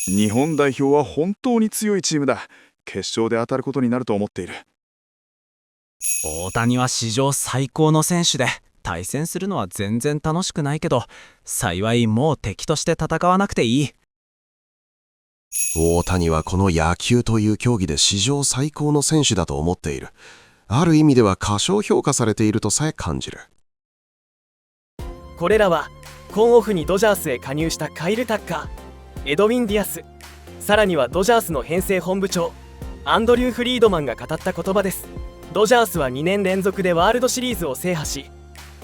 日本代表は本当に強いチームだ。決勝で当たることになると思っている。大谷は史上最高の選手で、対戦するのは全然楽しくないけど、幸いもう敵として戦わなくていい。大谷はこの野球という競技で史上最高の選手だと思っている。ある意味では過小評価されているとさえ感じる。これらは今オフにドジャースへ加入したカイル・タッカー、エドウィン・ディアス、さらにはドジャースの編成本部長アンドリュー・フリードマンが語った言葉です。ドジャースは2年連続でワールドシリーズを制覇し、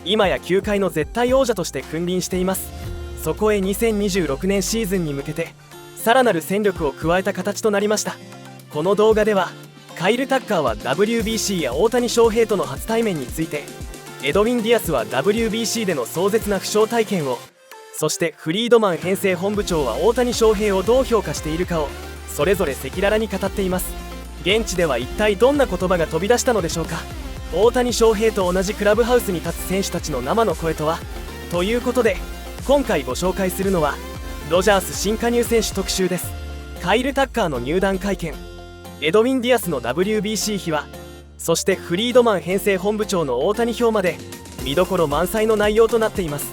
今や球界の絶対王者として君臨しています。そこへ2026年シーズンに向けてさらなる戦力を加えた形となりました。この動画ではカイル・タッカーは WBC や大谷翔平との初対面について、エドウィン・ディアスは WBC での壮絶な負傷体験を、そしてフリードマン編成本部長は大谷翔平をどう評価しているかを、それぞれ赤裸々に語っています。現地では一体どんな言葉が飛び出したのでしょうか。大谷翔平と同じクラブハウスに立つ選手たちの生の声とは、ということで今回ご紹介するのはドジャース新加入選手特集です。カイル・タッカーの入団会見、エドウィン・ディアスの WBC 秘話、そしてフリードマン編成本部長の大谷評まで見どころ満載の内容となっています。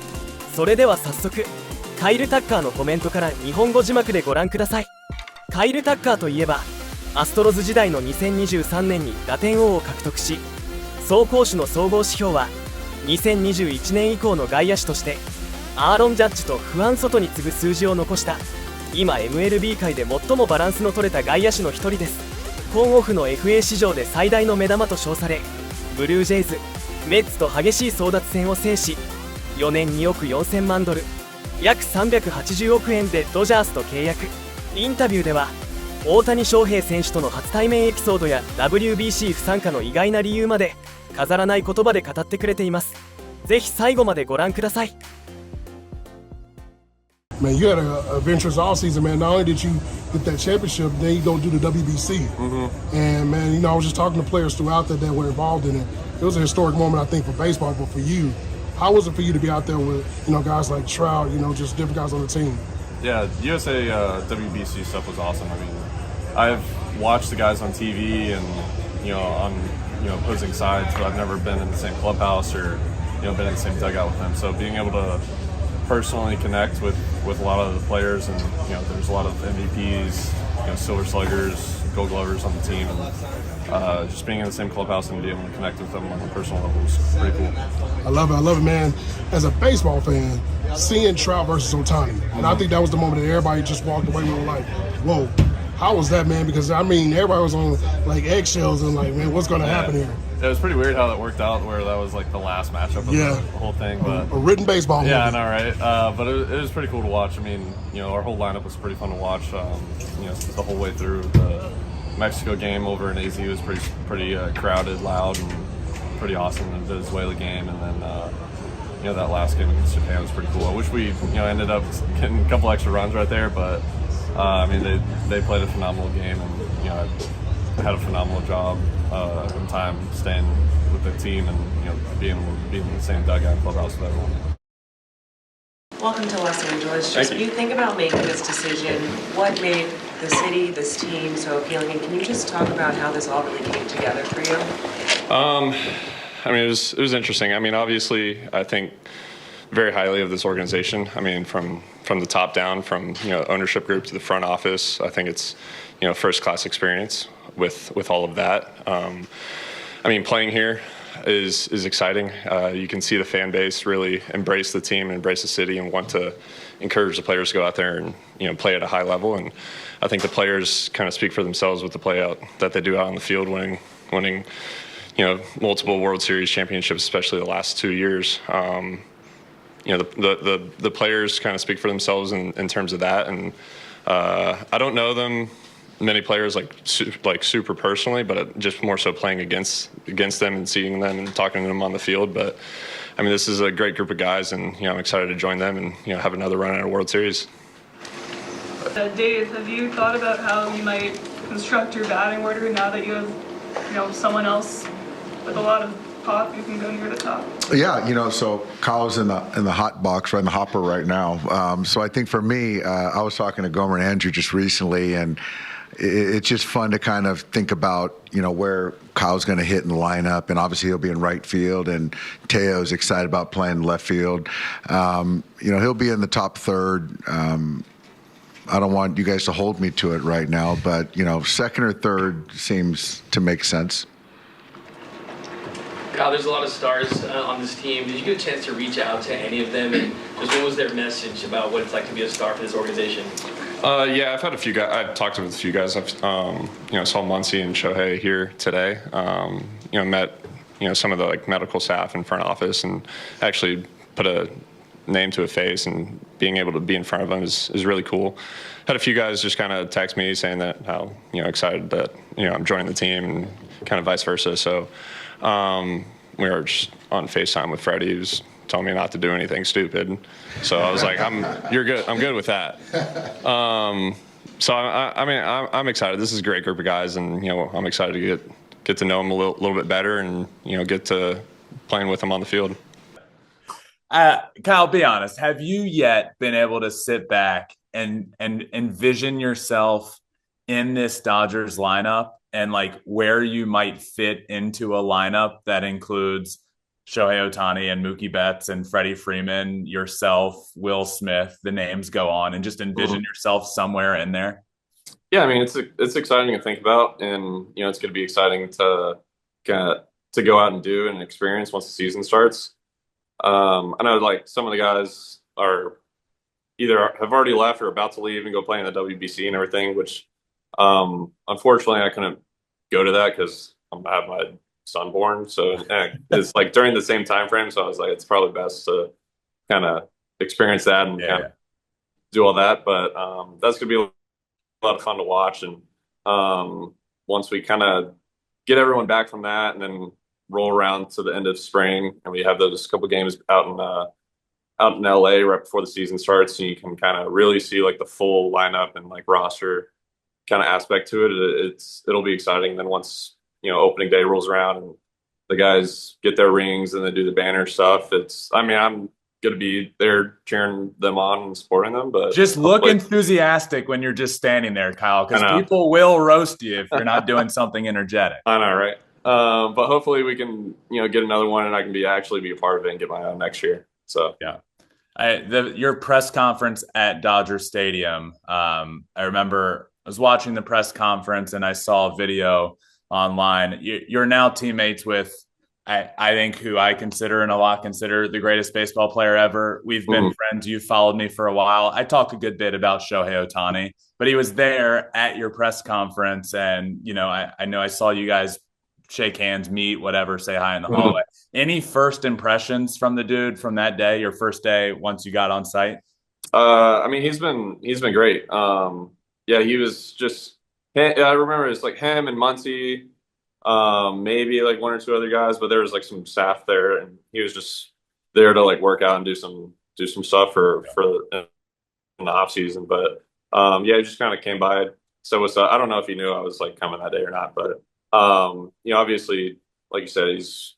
それでは早速カイル・タッカーのコメントから日本語字幕でご覧ください。カイル・タッカーといえばアストロズ時代の2023年に打点王を獲得し、走攻守の総合指標は2021年以降の外野手としてアーロン・ジャッジとフアン・ソトに次ぐ数字を残した今 MLB 界で最もバランスの取れた外野手の一人です。今オフの FA 市場で最大の目玉と称され、ブルージェイズ、メッツと激しい争奪戦を制し、4年2億4000万ドル、約380億円でドジャースと契約。インタビューでは大谷翔平選手との初対面エピソードや WBC 不参加の意外な理由まで飾らない言葉で語ってくれています。ぜひ最後までご覧ください。Man, you had an adventurous offseason, man. Not only did you get that championship, then you go do the WBC. And, man, you know, I was just talking to players throughout that were involved in it. It was a historic moment, I think, for baseball, but for you, how was it for you to be out there with, you know, guys like Trout, you know, just different guys on the team? Yeah, USA WBC stuff was awesome. I mean, I've watched the guys on TV and, you know, on, you know, opposing sides, but I've never been in the same clubhouse or, you know, been in the same dugout with them. So being able to personally connect with a lot of the players, and you know there's a lot of MVPs, you know, Silver Sluggers, Gold Glovers on the team, and just being in the same clubhouse and being able to connect with them on a personal level was pretty cool. I love it, man. As a baseball fan, seeing Trout versus Ohtani, and I think that was the moment that everybody just walked away with like, whoa, how was that, man? Because I mean, everybody was on like eggshells and like, man, what's going to happen here? It was pretty weird how that worked out, where that was like the last matchup of the whole thing. But a written baseball movie. Yeah, I know, right? But it was pretty cool to watch. I mean, you know, our whole lineup was pretty fun to watch. You know, the whole way through. The Mexico game over in AZ was pretty crowded, loud, and pretty awesome. The Venezuela game, and then you know that last game against Japan was pretty cool. I wish we ended up getting a couple extra runs right there, but I mean they played a phenomenal game, and you know. Had a phenomenal job in time staying with the team and you know being in the same dugout and clubhouse with everyone. Welcome to Los Angeles. Just when you think about making this decision, what made the city, this team so appealing, and can you just talk about how this all really came together for you? I mean, it was interesting. I mean, obviously, I think very highly of this organization. I mean, from the top down, from you know ownership group to the front office. I think it's you know first class experience with all of that. I mean, playing here is exciting. You can see the fan base really embrace the team, embrace the city, and want to encourage the players to go out there and you know play at a high level. And I think the players kind of speak for themselves with the play out that they do out on the field, winning you know multiple World Series championships, especially the last 2 years. You know the players kind of speak for themselves in terms of that, and I don't know them. Many players like super personally, but just more so playing against them and seeing them and talking to them on the field. But I mean, this is a great group of guys, and you know, I'm excited to join them and you know have another run at a World Series. Dave, have you thought about how you might construct your batting order now that you have, you know, someone else with a lot of pop, you can go near the top. Yeah, so Kyle's in the hot box, right in the hopper right now. So I think for me, I was talking to Gomer and Andrew just recently, and it's just fun to kind of think about, where Kyle's going to hit in the lineup, and obviously he'll be in right field, and Teo's excited about playing left field. He'll be in the top third. I don't want you guys to hold me to it right now, but, second or third seems to make sense. Kyle, there's a lot of stars on this team. Did you get a chance to reach out to any of them, and just what was their message about what it's like to be a star for this organization? Yeah, I've had a few guys. I've talked with a few guys. I've saw Muncy and Shohei here today. Met some of the medical staff in front office, and actually put a name to a face, and being able to be in front of them is really cool. Had a few guys just kind of text me saying that how excited that I'm joining the team, and kind of vice versa. So we were just on FaceTime with Freddie. He was telling me not to do anything stupid. So I was like, you're good. I'm good with that. So I'm excited. This is a great group of guys, and I'm excited to get to know them a little bit better, and get to playing with them on the field. Kyle, be honest. Have you yet been able to sit back and envision yourself in this Dodgers lineup, and where you might fit into a lineup that includes Shohei Ohtani and Mookie Betts and Freddie Freeman, yourself, Will Smith, the names go on, and just envision yourself somewhere in there? Yeah, I mean, it's exciting to think about, and it's going to be exciting to go out and do and experience once the season starts. I know some of the guys are either have already left or about to leave and go play in the WBC and everything, which unfortunately I couldn't go to that because I'm gonna have my son born. So it's during the same time frame. So I was like, it's probably best to kind of experience that and kind of do all that. But that's gonna be a lot of fun to watch. And once we kind of get everyone back from that, and then roll around to the end of spring, and we have those couple games out in LA right before the season starts, and you can kind of really see the full lineup and roster kind of aspect to it. It'll be exciting. And then once opening day rolls around and the guys get their rings and they do the banner stuff, I'm gonna be there cheering them on and supporting them. But just look enthusiastic when you're just standing there, Kyle, because people will roast you if you're not doing something energetic. I know, right? But hopefully we can get another one, and I can actually be a part of it and get my own next year. So yeah. Your press conference at Dodger Stadium, I remember I was watching the press conference and I saw a video online. You're now teammates with, I think, who I consider and a lot consider the greatest baseball player ever. We've been friends. You've followed me for a while. I talked a good bit about Shohei Ohtani, but he was there at your press conference, and I know I saw you guys shake hands, meet, whatever, say hi in the hallway. Any first impressions from the dude from that day, your first day once you got on site? He's been great. Yeah, he was just, I remember it's him and Muncy, maybe one or two other guys, but there was some staff there, and he was just there to work out and do some stuff for in the off season. But yeah, he just kind of came by. So I don't know if he knew I was coming that day or not, but obviously, like you said, he's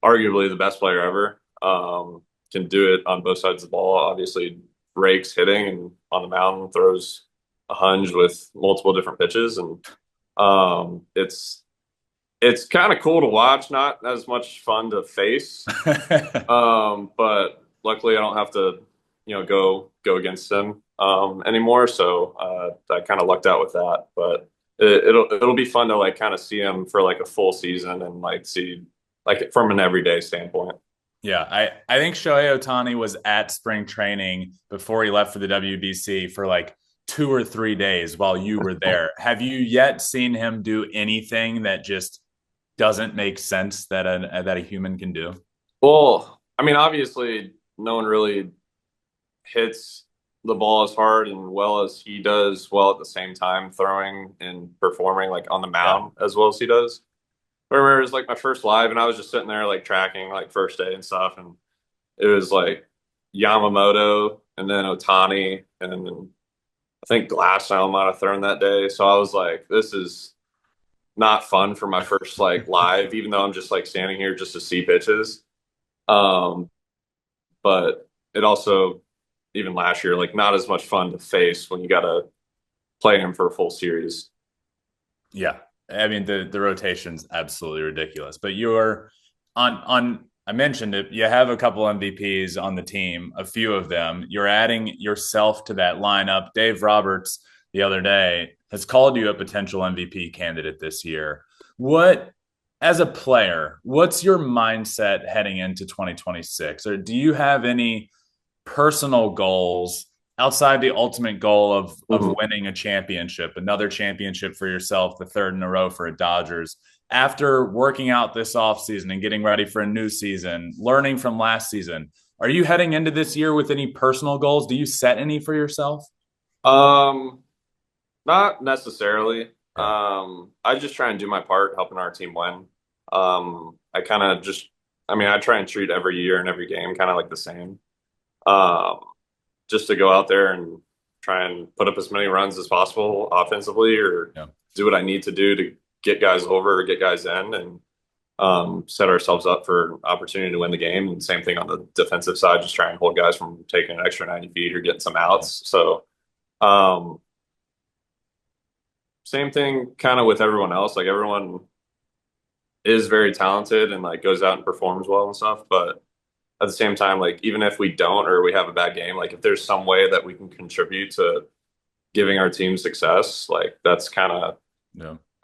arguably the best player ever. Can do it on both sides of the ball. Obviously, rakes hitting, and on the mound throws a hunch with multiple different pitches, and it's kind of cool to watch. Not as much fun to face, but luckily I don't have to go against him anymore. So I kind of lucked out with that, but it'll be fun to kind of see him for a full season and see from an everyday standpoint. Yeah, I think Shohei Ohtani was at spring training before he left for the WBC for 2 or 3 days while you were there. Have you yet seen him do anything that just doesn't make sense that a human can do? Well, obviously no one really hits the ball as hard and well as he does, while at the same time throwing and performing on the mound as well as he does. I remember it was my first live, and I was just sitting there tracking first day and stuff, and it was Yamamoto and then Ohtani, and then I think Glasnow might have thrown that day. So I was this is not fun for my first like live, even though I'm just like standing here just to see pitches. But it also, even last year, like not as much fun to face when you got to play him for a full series. Yeah. I mean, the rotation's absolutely ridiculous. But you're on I mentioned it, you have a couple MVPs on the team, a few of them. You're adding yourself to that lineup. Dave Roberts the other day has called you a potential MVP candidate this year. What, as a player, what's your mindset heading into 2026? Or do you have any personal goals outside the ultimate goal of winning a championship, another championship for yourself, the third in a row for a Dodgers? After working out this offseason and getting ready for a new season, learning from last season, are you heading into this year with any personal goals? Do you set any for yourself? Not necessarily. I just try and do my part helping our team win. I kind of just, I mean, I try and treat every year and every game kind of like the same. Just to go out there and try and put up as many runs as possible offensively, or do what I need to do to get guys over or get guys in, and set ourselves up for opportunity to win the game. And same thing on the defensive side, just try and hold guys from taking an extra 90 feet or getting some outs. So same thing kind of with everyone else. Like everyone is very talented and like goes out and performs well and stuff, but at the same time, like even if we don't or we have a bad game, like if there's some way that we can contribute to giving our team success, like that's kind of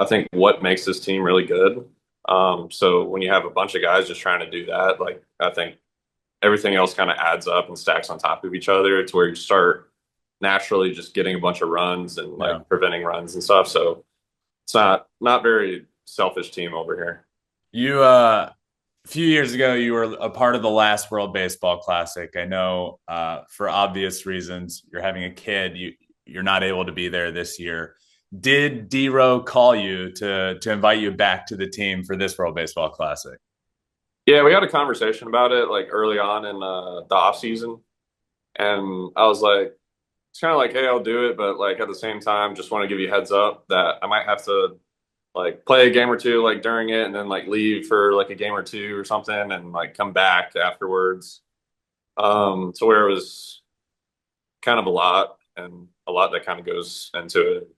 I think what makes this team really good. So when you have a bunch of guys just trying to do that, like I think everything else kind of adds up and stacks on top of each other. It's where you start naturally just getting a bunch of runs and like preventing runs and stuff. So it's not very selfish team over here. You a few years ago, you were a part of the last World Baseball Classic. I know for obvious reasons, you're having a kid. You're not able to be there this year. Did D-Row call you to invite you back to the team for this World Baseball Classic? Yeah, we had a conversation about it like early on in the off season, and I was like, it's kind of like, hey, I'll do it, but like at the same time, just want to give you a heads up that I might have to like play a game or two like during it, and then like leave for like a game or two or something, and like come back afterwards. To where it was kind of a lot that kind of goes into it.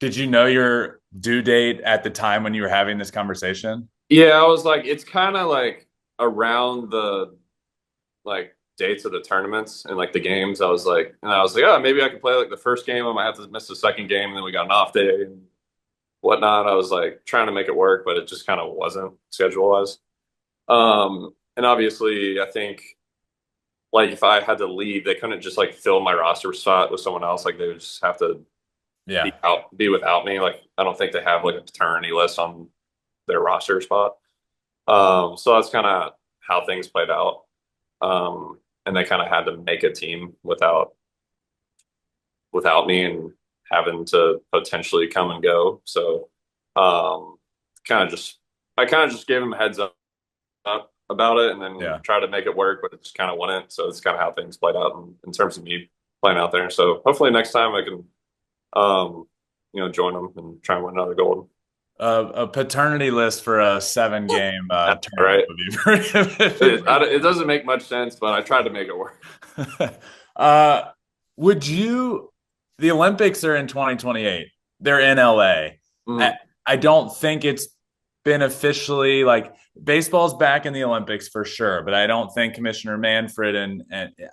Did you know your due date at the time when you were having this conversation? Yeah, I was like, it's kind of like around the like dates of the tournaments and like the games. I was like, oh, maybe I could play like the first game. I might have to miss the second game, and then we got an off day and whatnot. I was like trying to make it work, but it just kind of wasn't schedule wise. And obviously, I think like if I had to leave, they couldn't just like fill my roster spot with someone else. Like they would just have to be without me. Like I don't think they have like a paternity list on their roster spot. So that's kind of how things played out. And they kind of had to make a team without me and having to potentially come and go. So I kind of just gave them a heads up about it, and then try to make it work, but it just kind of wouldn't. So it's kind of how things played out in terms of me playing out there. So hopefully next time I can join them and try and win another gold. A paternity list for a 7-game tournament right. would be very it doesn't make much sense, but I tried to make it work. Would you? The Olympics are in 2028. They're in LA. I don't think it's been officially like baseball's back in the Olympics for sure, but I don't think Commissioner Manfred and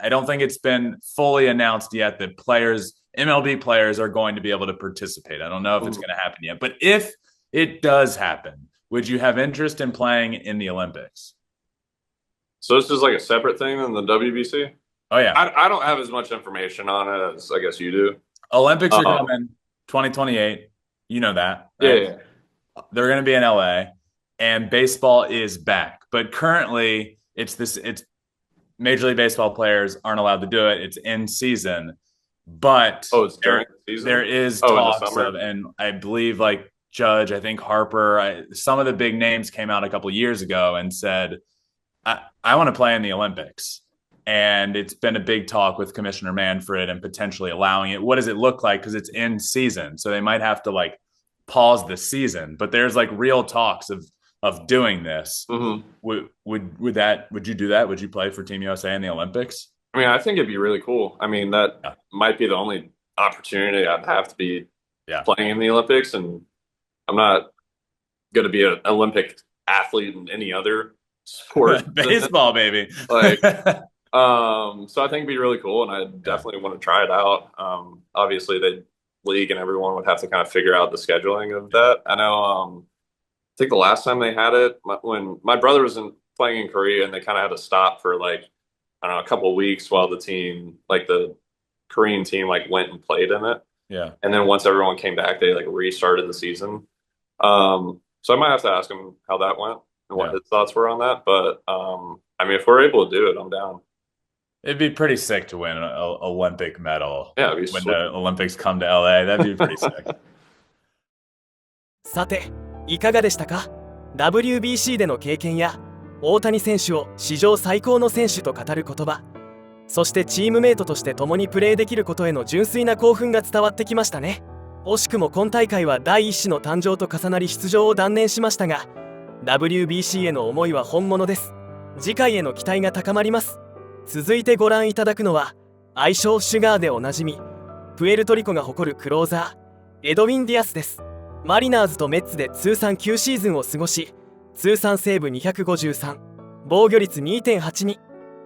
I don't think it's been fully announced yet that MLB players are going to be able to participate. I don't know if it's going to happen yet, but if it does happen, would you have interest in playing in the Olympics? So this is like a separate thing than the WBC? Oh, yeah. I don't have as much information on it as I guess you do. Olympics are coming 2028. You know that. Right? Yeah. They're going to be in LA, and baseball is back. But currently, it's Major League Baseball players aren't allowed to do it. It's in season. But it's during the season? There is talks of, and I believe like Judge, I think Harper, some of the big names came out a couple of years ago and said, I want to play in the Olympics. And it's been a big talk with Commissioner Manfred and potentially allowing it. What does it look like? Because it's in season. So they might have to like pause the season, but there's like real talks of doing this. Mm-hmm. Would you do that? Would you play for Team USA in the Olympics? I mean, I think it'd be really cool. I mean, that might be the only opportunity I'd have to be playing in the Olympics, and I'm not going to be an Olympic athlete in any other sport. Baseball, baby. Like, so I think it'd be really cool, and I definitely want to try it out. Obviously, the league and everyone would have to kind of figure out the scheduling of that. I know. I think the last time they had it, when my brother was playing in Korea, and they kind of had to stop for like, I don't know, a couple of weeks while the team, like the Korean team, like went and played in it. Yeah. And then once everyone came back, they like restarted the season. So I might have to ask him how that went and what his thoughts were on that. But I mean, if we're able to do it, I'm down. It'd be pretty sick to win an Olympic medal. Yeah, it'd be when sweet. the Olympics come to LA. That'd be pretty sick. さて、いかがでしたか？ WBC での経験や大谷選手を史上最高の選手と語る言葉、そしてチームメイトとして共にプレーできることへの純粋な興奮が伝わってきましたね。惜しくも今大会は第一子の誕生と重なり出場を断念しましたが、 WBC への思いは本物です。次回への期待が高まります。続いてご覧いただくのは、愛称シュガーでおなじみ、プエルトリコが誇るクローザー、エドウィン・ディアスです。マリナーズとメッツで通算9シーズンを過ごし、通算セーブ253、防御率 2.82、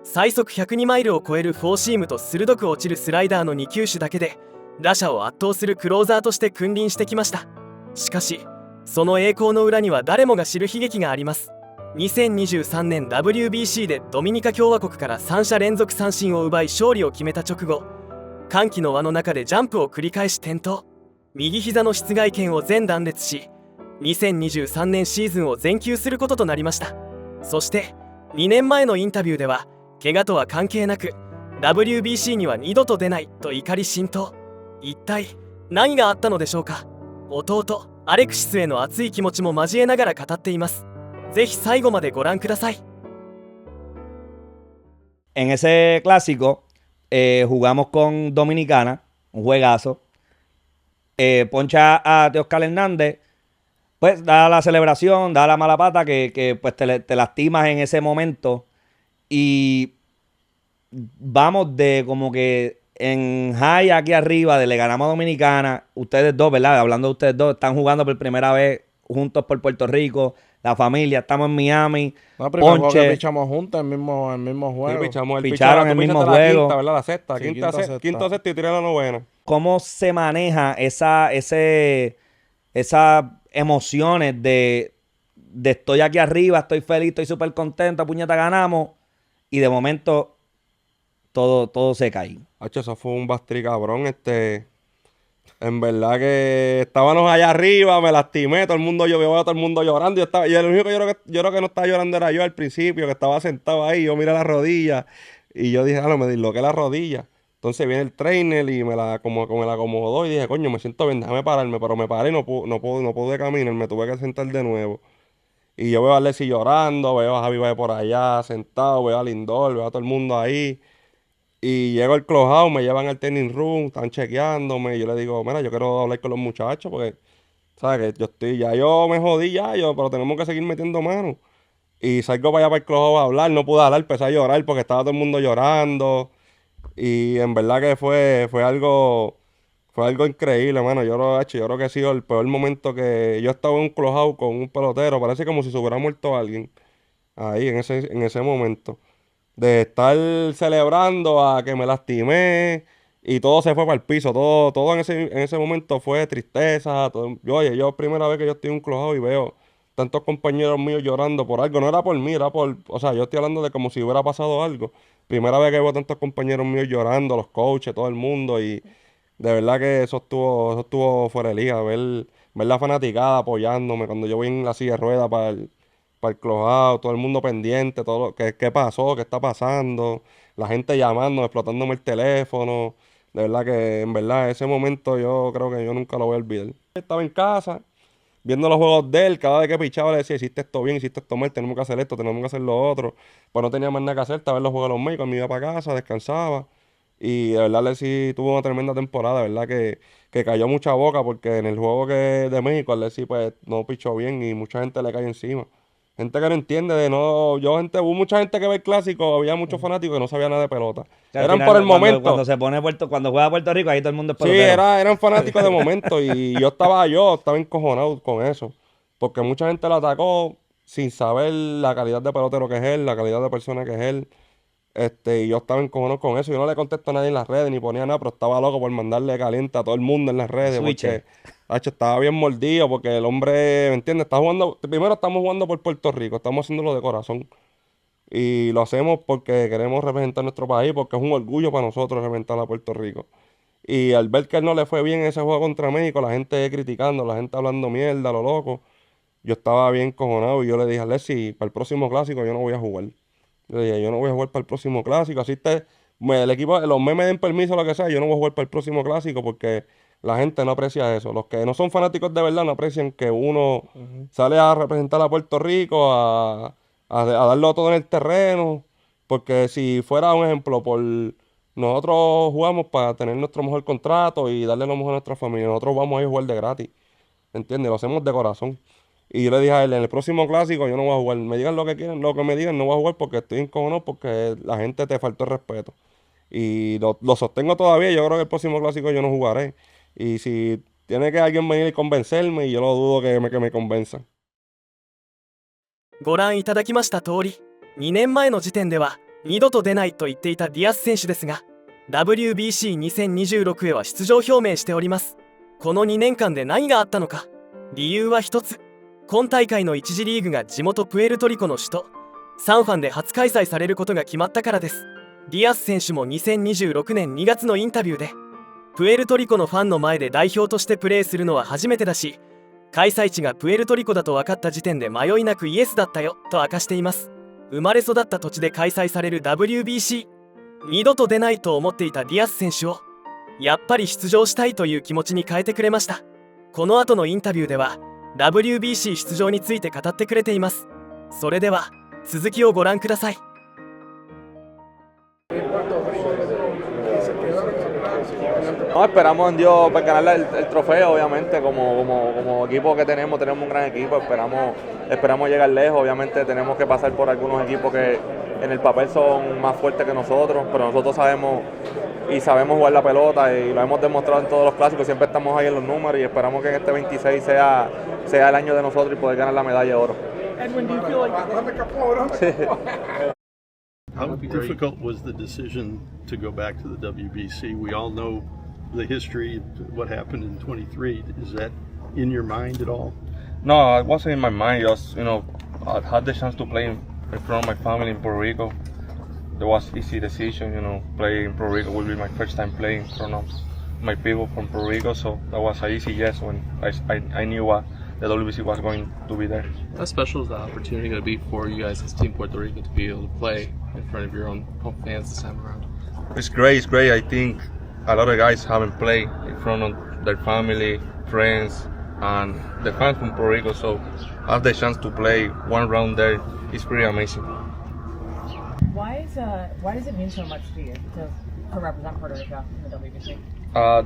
最速102マイルを超えるフォーシームと鋭く落ちるスライダーの2球種だけで打者を圧倒するクローザーとして君臨してきました。しかしその栄光の裏には誰もが知る悲劇があります。2023年 WBC でドミニカ共和国から3者連続三振を奪い勝利を決めた直後、歓喜の輪の中でジャンプを繰り返し転倒、右膝の膝蓋腱を全断裂し、2023年シーズンを全休することとなりました。そして2年前のインタビューでは、怪我とは関係なく WBC には二度と出ないと怒り心頭。一体何があったのでしょうか。弟アレクシスへの熱い気持ちも交えながら語っています。ぜひ最後までご覧ください。En ese clásico jugamos con Dominicana, un juegazo. Poncha a Teóscar Hernández, pues da la celebración, da la mala pata que pues te lastimas en ese momento y vamos de como que en high aquí arriba, de le ganamos a Dominicana. Ustedes dos, ¿verdad? Hablando de ustedes dos, están jugando por primera vez juntos por Puerto Rico, la familia, estamos en Miami. No, primero juego que pichamos juntos el mismo juego. Sí, picharon el mismo juego. Quinta, ¿verdad? La sexta, sí, quinta, sexta y tiré la novena. ¿Cómo se maneja esas emociones de estoy aquí arriba, estoy feliz, estoy súper contento, puñeta, ganamos, y de momento todo se cae? Hacho, eso fue un bastri cabrón. En verdad que estábamos allá arriba, me lastimé, todo el mundo, yo veo a todo el mundo llorando. Y el único que yo creo que no estaba llorando era yo al principio, que estaba sentado ahí. Yo miré la rodilla y yo dije, me disloqué la rodilla. Entonces viene el trainer y me la acomodó y dije, coño, me siento bien, déjame pararme. Pero me paré y no pude caminar, me tuve que sentar de nuevo. Y yo veo a Alexis llorando, veo a Javi por allá sentado, veo a Lindor, veo a todo el mundo ahí. Y llego al clubhouse, me llevan al training room, están chequeándome. Y yo le digo, mira, yo quiero hablar con los muchachos porque, ¿sabes? Que yo me jodí pero tenemos que seguir metiendo manos. Y salgo para allá para el clubhouse a hablar, no pude hablar, empecé a llorar porque estaba todo el mundo llorando. Y en verdad que fue algo increíble, mano. Yo creo que ha sido el peor momento que yo estaba en un clubhouse con un pelotero. Parece como si se hubiera muerto alguien ahí en ese momento. De estar celebrando a que me lastimé y todo se fue para el piso. Todo en ese momento fue tristeza. Yo primera vez que yo estoy en un clubhouse y veo tantos compañeros míos llorando por algo. No era por mí, o sea, yo estoy hablando de como si hubiera pasado algo. Primera vez que veo tantos compañeros míos llorando, los coaches, todo el mundo. Y de verdad que eso estuvo fuera de liga. Ver la fanaticada apoyándome cuando yo voy en la silla de ruedas para el clubhouse, todo el mundo pendiente, todo qué pasó, qué está pasando, la gente llamando, explotándome el teléfono. De verdad que en verdad ese momento yo creo que yo nunca lo voy a olvidar. Estaba en casa viendo los juegos de él, cada vez que pichaba le decía, hiciste esto bien, hiciste esto mal, tenemos que hacer esto, tenemos que hacer lo otro. Pues no tenía más nada que hacer, estaba en los juegos de los médicos, me iba para casa, descansaba Y de verdad Alexis tuvo una tremenda temporada, de verdad que cayó mucha boca porque en el juego de México Alexis pues no pichó bien y mucha gente le cayó encima. Gente que no entiende hubo mucha gente que ve el clásico, había muchos fanáticos que no sabían nada de pelota. Eran por el momento. Cuando juega Puerto Rico, ahí todo el mundo es Sí, pelotero. eran fanáticos de momento y yo estaba encojonado con eso. Porque mucha gente lo atacó sin saber la calidad de pelotero que es él, la calidad de persona que es él. Y yo estaba encojonado con eso. Yo no le contesto a nadie en las redes ni ponía nada, pero estaba loco por mandarle caliente a todo el mundo en las redes. Porque estaba bien mordido, porque el hombre, ¿me entiendes? Primero estamos jugando por Puerto Rico, estamos haciéndolo de corazón. Y lo hacemos porque queremos representar nuestro país, porque es un orgullo para nosotros representar a Puerto Rico. Y al ver que él no le fue bien en ese juego contra México, la gente criticando, la gente hablando mierda, lo loco, yo estaba bien cojonado y yo le dije a Alexis, para el próximo clásico yo no voy a jugar. Yo le dije, yo no voy a jugar para el próximo clásico, así el equipo, los memes den permiso o lo que sea, yo no voy a jugar para el próximo clásico porque la gente no aprecia eso. Los que no son fanáticos de verdad no aprecian que uno sale a representar a Puerto Rico, a darlo todo en el terreno, porque si fuera un ejemplo, nosotros jugamos para tener nuestro mejor contrato y darle lo mejor a nuestra familia, nosotros vamos a ir a jugar de gratis, ¿entiendes? Lo hacemos de corazón. Y yo le dije a él, en el próximo clásico yo no voy a jugar, me digan lo que quieran, lo que me digan, no voy a jugar porque estoy encojonado, porque la gente te faltó el respeto. Y lo sostengo todavía, yo creo que el próximo clásico yo no jugaré. Y si tiene que alguien venir y convencerme, y yo lo dudo que me convenza. ご覧いただきました通り、2年前の時点では二度と出ないと言っていたディアス選手ですが、WBC2026 へは出場表明しております。この2年間で何があったのか、理由は一つ。今大会の1次リーグが地元プエルトリコの首都サンファンで初開催されることが決まったからです。ディアス選手も2026年2月のインタビューで、プエルトリコのファンの前で代表としてプレーするのは初めてだし、開催地がプエルトリコだと分かった時点で迷いなくイエスだったよと明かしています。生まれ育った土地で開催される WBC、 二度と出ないと思っていたディアス選手をやっぱり出場したいという気持ちに変えてくれました。この後のインタビューではWBC 出場について語ってくれています。それでは続きをご覧ください。No, esperamos en Dios pues, ganar el trofeo, obviamente, como equipo que tenemos un gran equipo, esperamos llegar lejos, obviamente tenemos que pasar por algunos equipos que en el papel son más fuertes que nosotros, pero nosotros sabemos jugar la pelota y lo hemos demostrado en todos los clásicos, siempre estamos ahí en los números y esperamos que en este 26 sea el año de nosotros y poder ganar la medalla de oro. Edwin, do you feel like How difficult was the decision to go back to the WBC? We all know the history of what happened in 23. Is that in your mind at all? No, it wasn't in my mind. Just, I had the chance to play in front of my family in Puerto Rico. It was an easy decision, playing in Puerto Rico will be my first time playing in front of my people from Puerto Rico. So that was an easy yes when I knew the WBC was going to be there. How special is the opportunity going to be for you guys as Team Puerto Rico to be able to play in front of your own home fans this time around? It's great. I think a lot of guys haven't played in front of their family, friends, and the fans from Puerto Rico. So have the chance to play one round there is pretty amazing. Why does it mean so much to you to represent Puerto Rico in the WBC?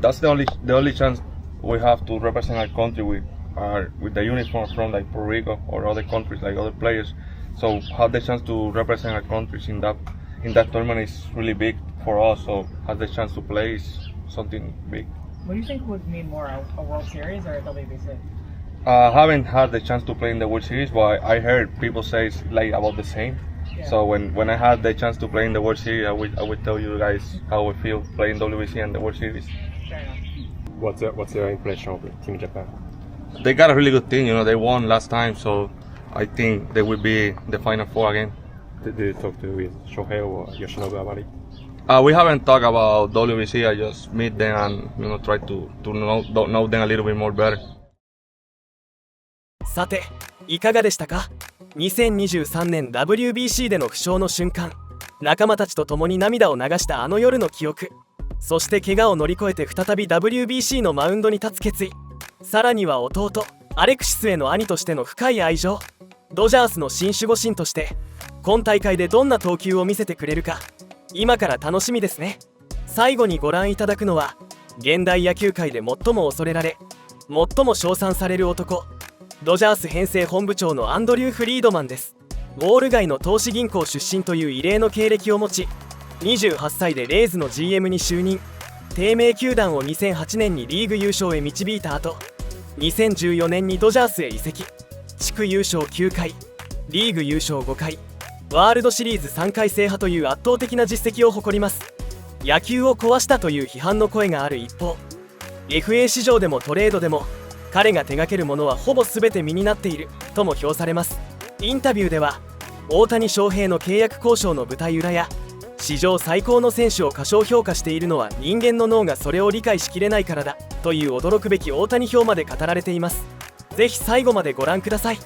That's the only chance we have to represent our country with the uniform from like Puerto Rico or other countries like other players. So have the chance to represent our countries in that tournament is really big for us. So have the chance to play is something big. What do you think would mean more, a World Series or a WBC? I haven't had the chance to play in the World Series, but I heard people say it's like about the same. Yeah. So when I had the chance to play in the World Series, I would tell you guys how I feel playing WBC and the World Series. What's your impression of Team Japan? They got a really good team. They won last time, so I think they will be the Final Four again. Did you talk with Shohei or Yoshinobu about it? We haven't talked about WBC. I just meet them and try to know them a little bit more better. さて、いかがでしたか？ 2023年 WBC での負傷の瞬間、仲間たちと共に涙を流したあの夜の記憶、そして怪我を乗り越えて再び WBC のマウンドに立つ決意、さらには弟アレクシスへの兄としての深い愛情、ドジャースの新守護神として今大会でどんな投球を見せてくれるか、今から楽しみですね。最後にご覧いただくのは、現代野球界で最も恐れられ最も称賛される男、ドジャース編成本部長のアンドリュー・フリードマンです。ウォール街の投資銀行出身という異例の経歴を持ち、28歳でレイズの GM に就任。低迷球団を2008年にリーグ優勝へ導いた後、2014年にドジャースへ移籍。地区優勝9回、リーグ優勝5回、ワールドシリーズ3回制覇という圧倒的な実績を誇ります。野球を壊したという批判の声がある一方、 FA 市場でもトレードでも彼が手掛けるものはほぼ全て身になっているとも評されます。インタビューでは、大谷翔平の契約交渉の舞台裏や、史上最高の選手を過小評価しているのは人間の脳がそれを理解しきれないからだという驚くべき大谷評まで語られています。ぜひ最後までご覧ください。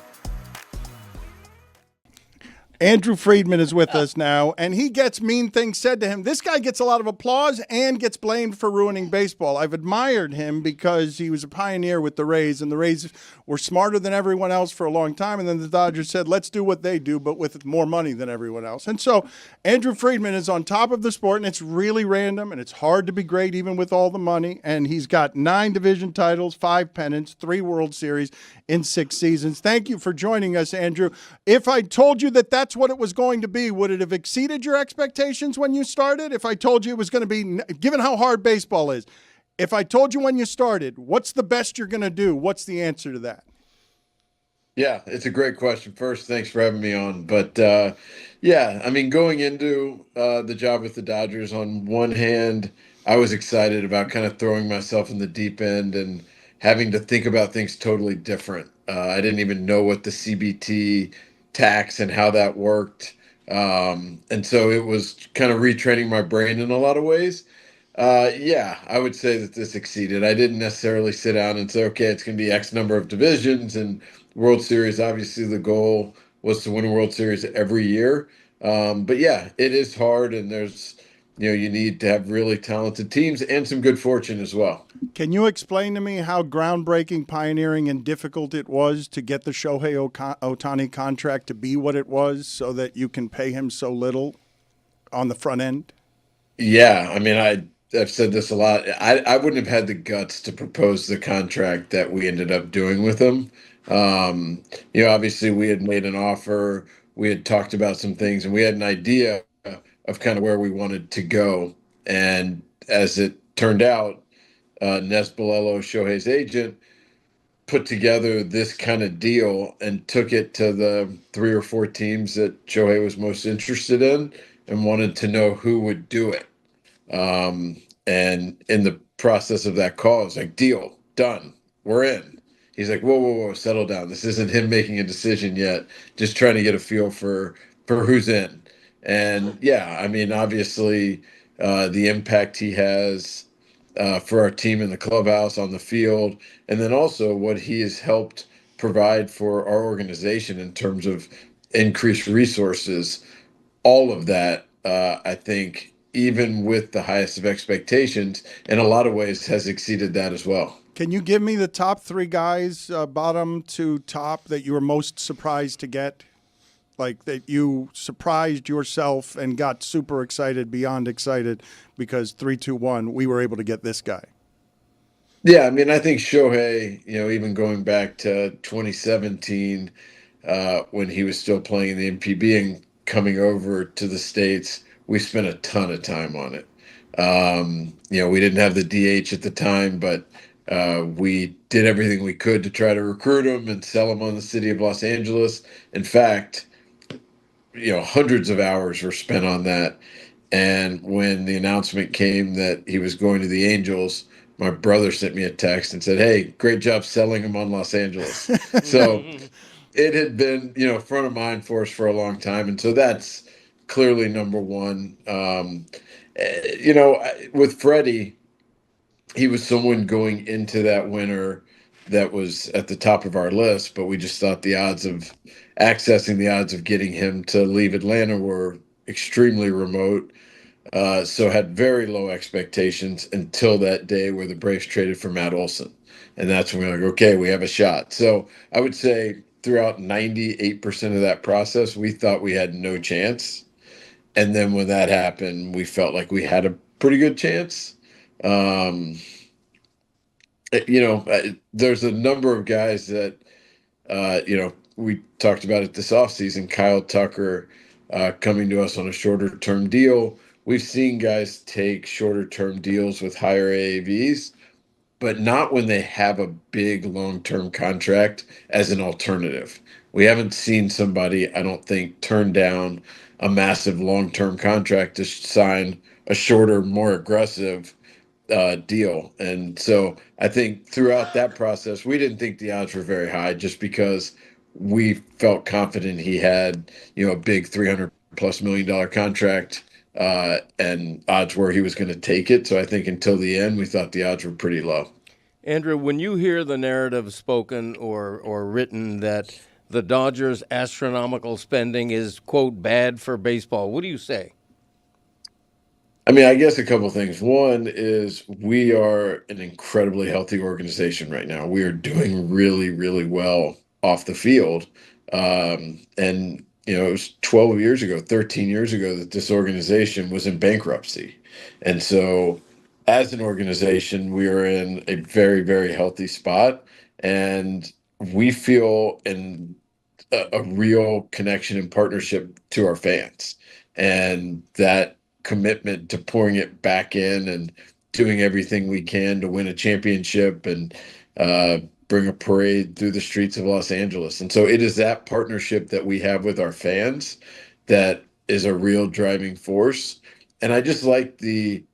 Andrew Friedman is with us now, and he gets mean things said to him. This guy gets a lot of applause and gets blamed for ruining baseball. I've admired him because he was a pioneer with the Rays, and the Rays were smarter than everyone else for a long time, and then the Dodgers said, let's do what they do, but with more money than everyone else. And so Andrew Friedman is on top of the sport, and it's really random, and it's hard to be great even with all the money, and he's got 9 division titles, 5 pennants, 3 World Series in 6 seasons. Thank you for joining us, Andrew. If I told you that that's what it was going to be, would it have exceeded your expectations when you started? If I told you it was going to be, given how hard baseball is, if I told you when you started, what's the best you're going to do? What's the answer to that? Yeah, it's a great question. First, thanks for having me on. But yeah, I mean, going into the job with the Dodgers, on one hand, I was excited about kind of throwing myself in the deep end and having to think about things totally different. I didn't even know what the CBT tax and how that worked. And so it was kind of retraining my brain in a lot of ways. Yeah, I would say that this exceeded. I didn't necessarily sit down and say, okay, it's going to be X number of divisions and World Series. Obviously, the goal was to win a World Series every year. But yeah, it is hard, and there's, you need to have really talented teams and some good fortune as well. Can you explain to me how groundbreaking, pioneering, and difficult it was to get the Shohei Ohtani contract to be what it was so that you can pay him so little on the front end? Yeah, I mean, I've said this a lot. I wouldn't have had the guts to propose the contract that we ended up doing with him. Obviously we had made an offer, we had talked about some things, and we had an idea of kind of where we wanted to go. And as it turned out, Nes Bolello, Shohei's agent, put together this kind of deal and took it to the 3 or 4 teams that Shohei was most interested in and wanted to know who would do it. And in the process of that call, it's like, deal, done, we're in. He's like, whoa, settle down. This isn't him making a decision yet. Just trying to get a feel for who's in. And yeah, I mean, obviously, the impact he has for our team in the clubhouse, on the field, and then also what he has helped provide for our organization in terms of increased resources. All of that, I think, even with the highest of expectations, in a lot of ways has exceeded that as well. Can you give me the top 3 guys, bottom to top, that you were most surprised to get? Like that you surprised yourself and got super excited, beyond excited, because 3-2-1, we were able to get this guy. Yeah, I mean, I think Shohei, even going back to 2017, when he was still playing in the MPB and coming over to the States, we spent a ton of time on it. We didn't have the DH at the time, but we did everything we could to try to recruit him and sell him on the city of Los Angeles. In fact, hundreds of hours were spent on that. And when the announcement came that he was going to the Angels, my brother sent me a text and said, hey, great job selling him on Los Angeles. So it had been, front of mind for us for a long time. And so that's clearly number one. With Freddie, he was someone going into that winter that was at the top of our list, but we just thought the odds of getting him to leave Atlanta were extremely remote. So had very low expectations until that day where the Braves traded for Matt Olson. And that's when we were like, okay, we have a shot. So I would say throughout 98% of that process, we thought we had no chance. And then when that happened, we felt like we had a pretty good chance. There's a number of guys that, we talked about it this offseason. Kyle Tucker coming to us on a shorter-term deal. We've seen guys take shorter-term deals with higher AAVs, but not when they have a big long-term contract as an alternative. We haven't seen somebody, I don't think, turn down a massive long-term contract to sign a shorter, more aggressive deal. And so I think throughout that process, we didn't think the odds were very high just because we felt confident he had, a big $300+ million contract, and odds were he was going to take it. So I think until the end, we thought the odds were pretty low. Andrew, when you hear the narrative spoken or written that the Dodgers' astronomical spending is, quote, bad for baseball, what do you say? I mean, I guess a couple of things. One is we are an incredibly healthy organization right now. We are doing really, really well off the field. And it was 12 years ago, 13 years ago that this organization was in bankruptcy. And so as an organization, we are in a very, very healthy spot. And we feel in a real connection and partnership to our fans. And that commitment to pouring it back in and doing everything we can to win a championship and bring a parade through the streets of Los Angeles. And so it is that partnership that we have with our fans that is a real driving force. And I just like the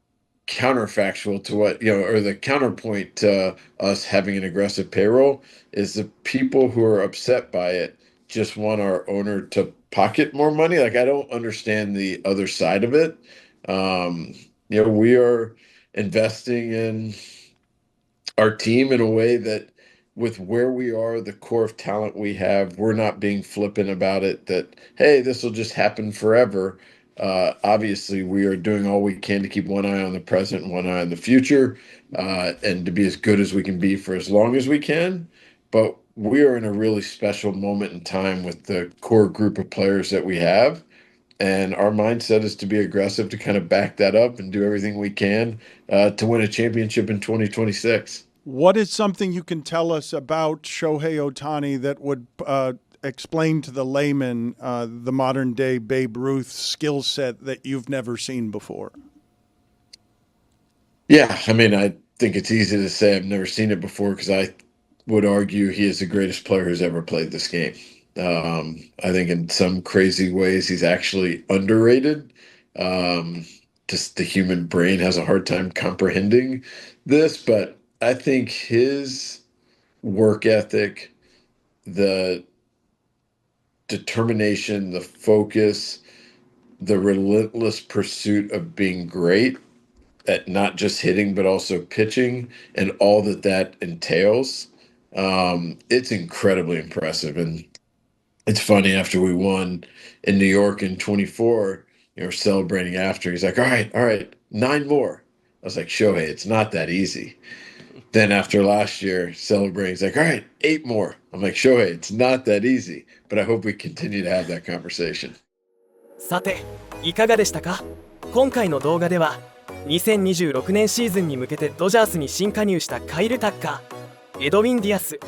counterfactual to what, or the counterpoint to us having an aggressive payroll is the people who are upset by it just want our owner to pocket more money. Like, I don't understand the other side of it. We are investing in our team in a way that with where we are, the core of talent we have, we're not being flippant about it that, hey, this will just happen forever. Obviously, we are doing all we can to keep one eye on the present and one eye on the future, and to be as good as we can be for as long as we can. But we are in a really special moment in time with the core group of players that we have. And our mindset is to be aggressive, to kind of back that up and do everything we can to win a championship in 2026. What is something you can tell us about Shohei Ohtani that would explain to the layman the modern-day Babe Ruth skill set that you've never seen before? Yeah, I mean, I think it's easy to say I've never seen it before because I would argue he is the greatest player who's ever played this game. I think in some crazy ways he's actually underrated. Just the human brain has a hard time comprehending this, but I think his work ethic, the determination, the focus, the relentless pursuit of being great at not just hitting but also pitching and all that entails, it's incredibly impressive. And it's funny, after we won in New York in 24, celebrating after, he's like, all right, 9 more. I was like, Shohei, it's not that easy. Then after last year, celebrating, he's like, all right, 8 more. I'm like, Shohei, it's not that easy. But I hope we continue to have that conversation. さて、いかがでしたか？今回の動画では、2026年シーズンに向けてドジャースに新加入したカイル・タッカー、エドウィン・ディアス、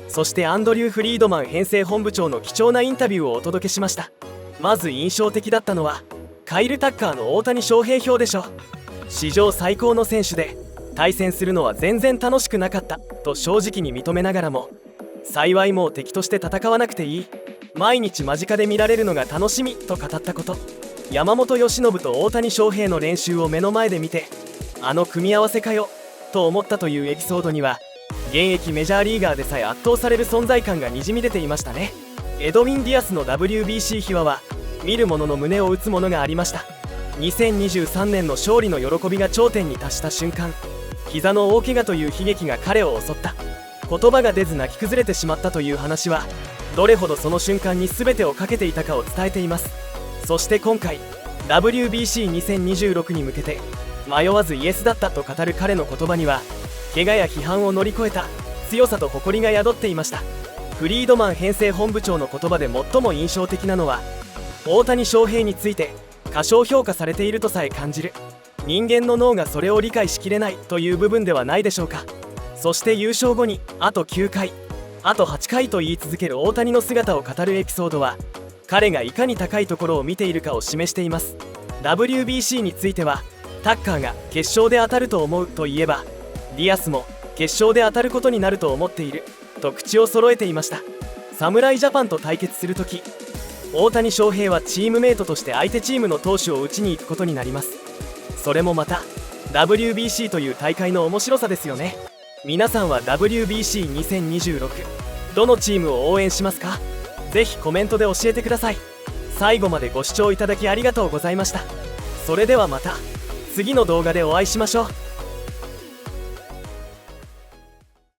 そしてアンドリュー・フリードマン編成本部長の貴重なインタビューをお届けしました。まず印象的だったのは、カイル・タッカーの大谷翔平評でしょ。史上最高の選手で、対戦するのは全然楽しくなかったと正直に認めながらも、幸いもう敵として戦わなくていい、毎日間近で見られるのが楽しみと語ったこと、山本由伸と大谷翔平の練習を目の前で見て、あの組み合わせかよと思ったというエピソードには、現役メジャーリーガーでさえ圧倒される存在感がにじみ出ていましたね。エドウィン・ディアスの WBC 秘話は見る者の胸を打つものがありました。2023年の勝利の喜びが頂点に達した瞬間、膝の大怪我という悲劇が彼を襲った。言葉が出ず泣き崩れてしまったという話は、どれほどその瞬間に全てをかけていたかを伝えています。そして今回 WBC2026 に向けて迷わずイエスだったと語る彼の言葉には、怪我や批判を乗り越えた強さと誇りが宿っていました。フリードマン編成本部長の言葉で最も印象的なのは、大谷翔平について過小評価されているとさえ感じる人間の脳がそれを理解しきれないという部分ではないでしょうか。そして優勝後にあと9回あと8回と言い続ける大谷の姿を語るエピソードは、彼がいかに高いところを見ているかを示しています。 WBC についてはタッカーが決勝で当たると思うと言えば、ディアスも決勝で当たることになると思っていると口を揃えていました。侍ジャパンと対決するとき、大谷翔平はチームメイトとして相手チームの投手を打ちに行くことになります。それもまた WBC という大会の面白さですよね。皆さんは WBC2026 どのチームを応援しますか？ぜひコメントで教えてください。最後までご視聴いただきありがとうございました。それではまた次の動画でお会いしましょう。